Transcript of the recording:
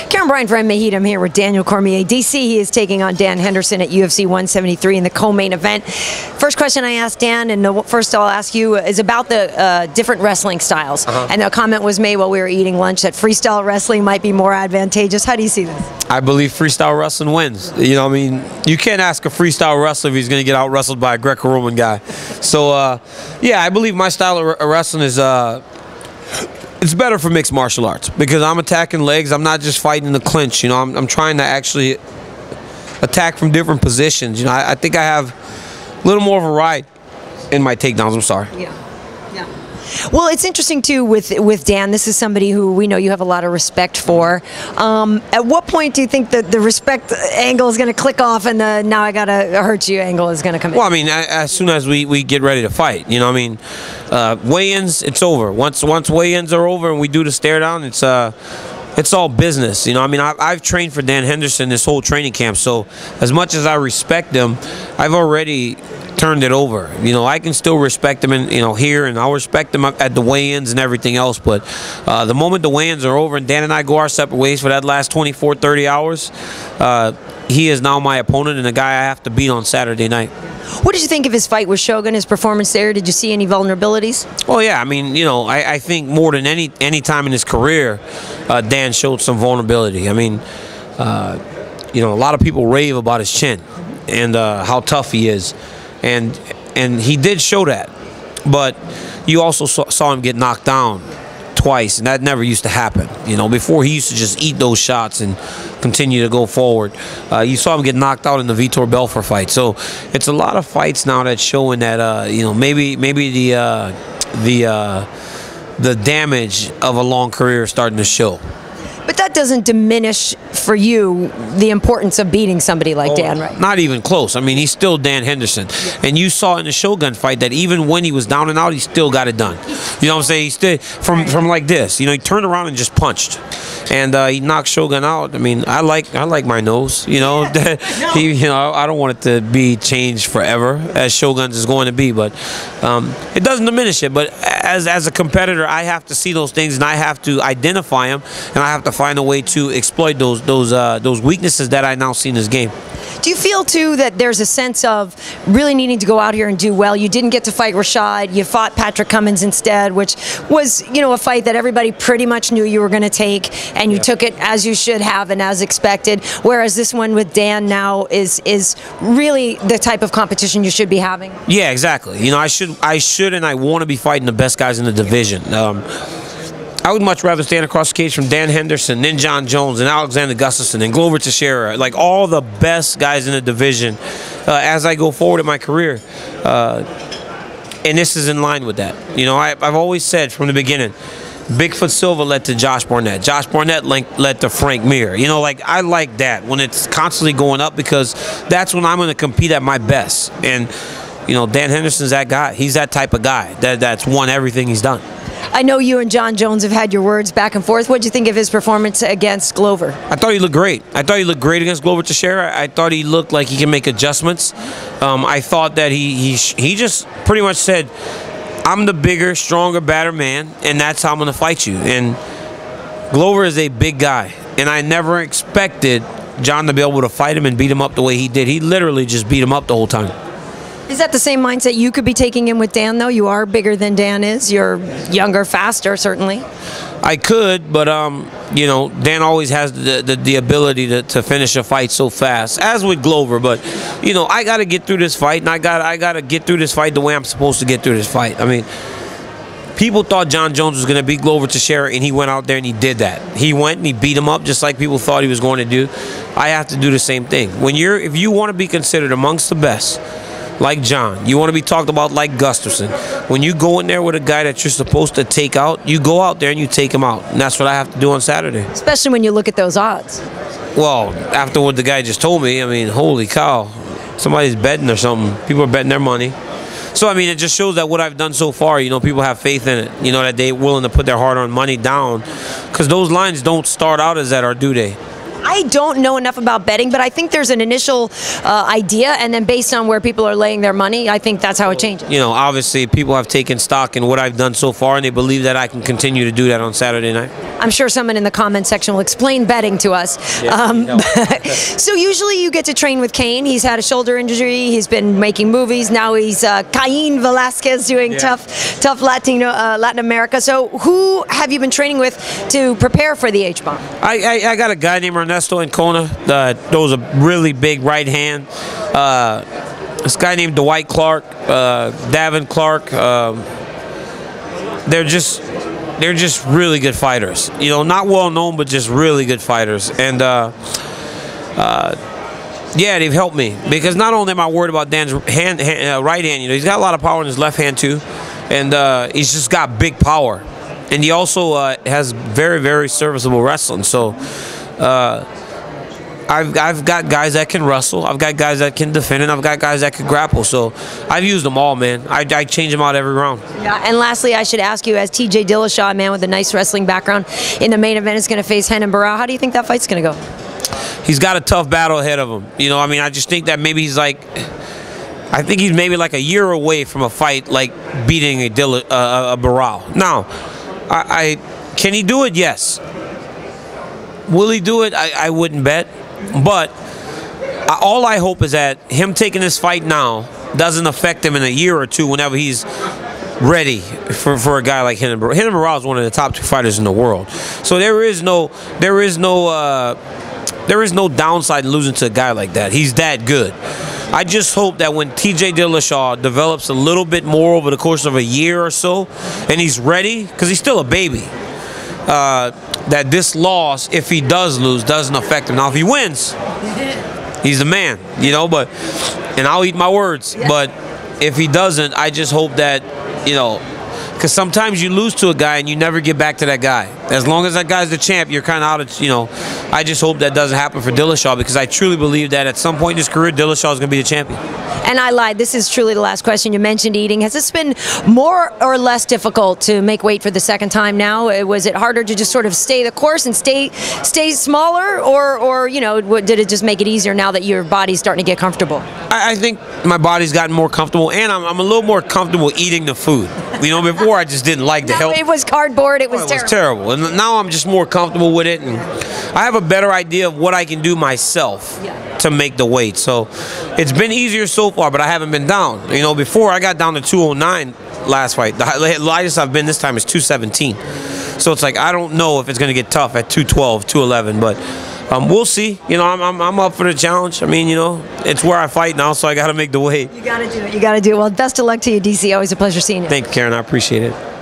Karyn Bryant for MMA H.E.A.T. I'm here with Daniel Cormier. DC, he is taking on Dan Henderson at UFC 173 in the co-main event. First question I asked Dan, and first I'll ask you, is about the different wrestling styles. And a comment was made while we were eating lunch that freestyle wrestling might be more advantageous. How do you see this? I believe freestyle wrestling wins. You know, I mean, you can't ask a freestyle wrestler if he's going to get out wrestled by a Greco-Roman guy. So, yeah, I believe my style of wrestling is it's better for mixed martial arts because I'm attacking legs. I'm not just fighting in the clinch. You know, I'm trying to actually attack from different positions. You know, I think I have a little more variety in my takedowns. I'm sorry. Yeah. Well, it's interesting too with Dan. This is somebody who we know you have a lot of respect for. At what point do you think that the respect angle is going to click off and the now I gotta hurt you angle is going to come in? Well, I mean, as soon as we get ready to fight, you know, I mean, weigh-ins, it's over. Once weigh-ins are over and we do the stare down, it's all business. You know, I mean, I've trained for Dan Henderson this whole training camp, so as much as I respect him, I've already turned it over. You know, I can still respect him in, you know, here, and I'll respect him at the weigh-ins and everything else, but the moment the weigh-ins are over and Dan and I go our separate ways for that last 24, 30 hours, he is now my opponent and the guy I have to beat on Saturday night. What did you think of his fight with Shogun, his performance there? Did you see any vulnerabilities? Well, yeah, I mean, you know, I think more than any time in his career, Dan showed some vulnerability. I mean, you know, a lot of people rave about his chin and how tough he is. And he did show that, but you also saw him get knocked down twice, and that never used to happen. You know, before he used to just eat those shots and continue to go forward. You saw him get knocked out in the Vitor Belfort fight. So it's a lot of fights now that's showing that you know, maybe the damage of a long career is starting to show. But that doesn't diminish for you the importance of beating somebody like Dan, right? Not even close. I mean, he's still Dan Henderson. Yeah. And you saw in the Shogun fight that even when he was down and out, he still got it done. You know what I'm saying? He still, from like this, you know, he turned around and just punched. And he knocked Shogun out. I mean, I like my nose, you know. You know, I don't want it to be changed forever, as Shogun's is going to be, but it doesn't diminish it. But as a competitor, I have to see those things, and I have to identify them, and I have to find a way to exploit those weaknesses that I now see in this game. Do you feel too that there's a sense of really needing to go out here and do well? You didn't get to fight Rashad. You fought Patrick Cummins instead, which was, you know, a fight that everybody pretty much knew you were going to take, and you took it as you should have and as expected. Whereas this one with Dan now is really the type of competition you should be having. Yeah, exactly. You know, I should and I want to be fighting the best guys in the division. I would much rather stand across the cage from Dan Henderson, then Jon Jones, and Alexander Gustafsson, and Glover Teixeira, like all the best guys in the division as I go forward in my career. And this is in line with that. You know, I've always said from the beginning, Bigfoot Silva led to Josh Barnett. Josh Barnett led to Frank Mir. You know, like, I like that when it's constantly going up because that's when I'm going to compete at my best. And, you know, Dan Henderson's that guy. He's that type of guy that's won everything he's done. I know you and Jon Jones have had your words back and forth. What did you think of his performance against Glover? I thought he looked great. I thought he looked great against Glover Teixeira. I thought he looked like he can make adjustments. I thought that he just pretty much said, I'm the bigger, stronger, badder man, and that's how I'm going to fight you. And Glover is a big guy, and I never expected Jon to be able to fight him and beat him up the way he did. He literally just beat him up the whole time. Is that the same mindset you could be taking in with Dan, though? You are bigger than Dan is. You're younger, faster, certainly. I could, but, you know, Dan always has the ability to finish a fight so fast, as with Glover. But, you know, I got to get through this fight, and I got to get through this fight the way I'm supposed to get through this fight. I mean, people thought Jon Jones was going to beat Glover Teixeira, and he went out there and he did that. He went and he beat him up just like people thought he was going to do. I have to do the same thing. If you want to be considered amongst the best, like Jon, you want to be talked about like Gustafsson. When you go in there with a guy that you're supposed to take out, you go out there and you take him out. And that's what I have to do on Saturday. Especially when you look at those odds. Well, after what the guy just told me, I mean, holy cow. Somebody's betting or something. People are betting their money. So, I mean, it just shows that what I've done so far, you know, people have faith in it. You know, that they're willing to put their hard-earned money down. Because those lines don't start out as that our due day. I I don't know enough about betting, but I think there's an initial idea, and then based on where people are laying their money, I think that's how it changes. You know, obviously, people have taken stock in what I've done so far, and they believe that I can continue to do that on Saturday night. I'm sure someone in the comment section will explain betting to us. Yeah, so usually you get to train with Cain. He's had a shoulder injury. He's been making movies. Now he's Cain Velasquez doing tough Latin America. So who have you been training with to prepare for the H-bomb? I got a guy named Ernesto Ancona that throws a really big right hand. This guy named Dwight Clark, Davin Clark. They're just really good fighters. You know, not well known, but just really good fighters. And yeah, they've helped me because not only am I worried about Dan's right hand, you know, he's got a lot of power in his left hand too, and he's just got big power, and he also has very, very serviceable wrestling. So I've got guys that can wrestle, I've got guys that can defend, and I've got guys that can grapple. So I've used them all, man. I change them out every round. Yeah, and lastly, I should ask you, as TJ Dillashaw, a man with a nice wrestling background, in the main event is going to face Renan Barao. How do you think that fight's going to go? He's got a tough battle ahead of him. You know, I mean, I just think that maybe he's like, I think he's maybe like a year away from a fight like beating a Barao. Now, can he do it? Yes. Will he do it? I wouldn't bet. But all I hope is that him taking this fight now doesn't affect him in a year or two whenever he's ready for a guy like Renan Barao. Renan Barao is one of the top 2 fighters in the world. So there is no downside in losing to a guy like that. He's that good. I just hope that when TJ Dillashaw develops a little bit more over the course of a year or so, and he's ready, because he's still a baby, that this loss, if he does lose, doesn't affect him. Now, if he wins, he's the man, you know, and I'll eat my words. Yeah. But if he doesn't, I just hope that, you know, because sometimes you lose to a guy and you never get back to that guy. As long as that guy's the champ, you're kind of out of, you know. I just hope that doesn't happen for Dillashaw, because I truly believe that at some point in his career, Dillashaw is going to be the champion. And I lied. This is truly the last question. You mentioned eating. Has this been more or less difficult to make weight for the second time now? Was it harder to just sort of stay the course and stay smaller, or you know, did it just make it easier now that your body's starting to get comfortable? I think my body's gotten more comfortable, and I'm a little more comfortable eating the food. You know, before I just didn't like the help. It was cardboard. It was terrible. And now I'm just more comfortable with it, and I have a better idea of what I can do myself to make the weight. So it's been easier so far, but I haven't been down. You know, before I got down to 209 last fight. The lightest I've been this time is 217. So it's like I don't know if it's going to get tough at 212, 211, but we'll see. You know, I'm up for the challenge. I mean, you know, it's where I fight now, so I got to make the weight. You got to do it. You got to do it. Well, best of luck to you, DC. Always a pleasure seeing you. Thank you, Karen. I appreciate it.